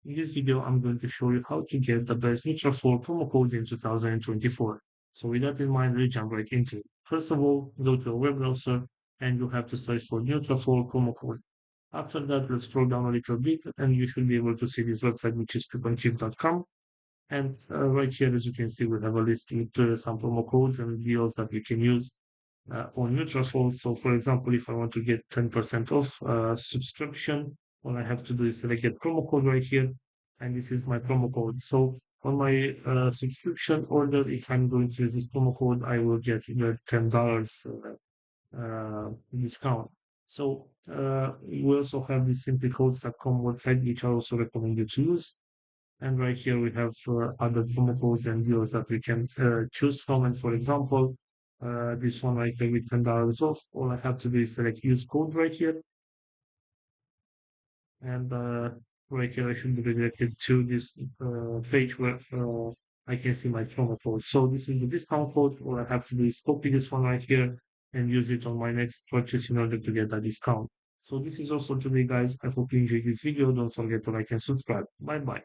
In this video, I'm going to show you how to get the best Nutrafol promo codes in 2024. So with that in mind, we jump right into it. First of all, go to a web browser and you have to search for Nutrafol promo code. After that, let's scroll down a little bit and you should be able to see this website, which is couponcheap.com. And right here, as you can see, we have a list with some promo codes and deals that you can use on Nutrafol. So for example, if I want to get 10% off subscription, all I have to do is select get promo code right here, and this is my promo code. So on my subscription order, if I'm going to use this promo code, I will get the $10 discount. So we also have this simplycodes.com website, which I also recommend you to use. And right here we have other promo codes and deals that we can choose from. And for example, this one right here with $10 off, all I have to do is select use code right here. And right here I should be redirected to this page where I can see my promo code. So this is the discount code. All I have to do is copy this one right here and use it on my next purchase in order to get that discount. So this is also today, guys. I hope you enjoyed this video. Don't forget to like and subscribe. Bye bye.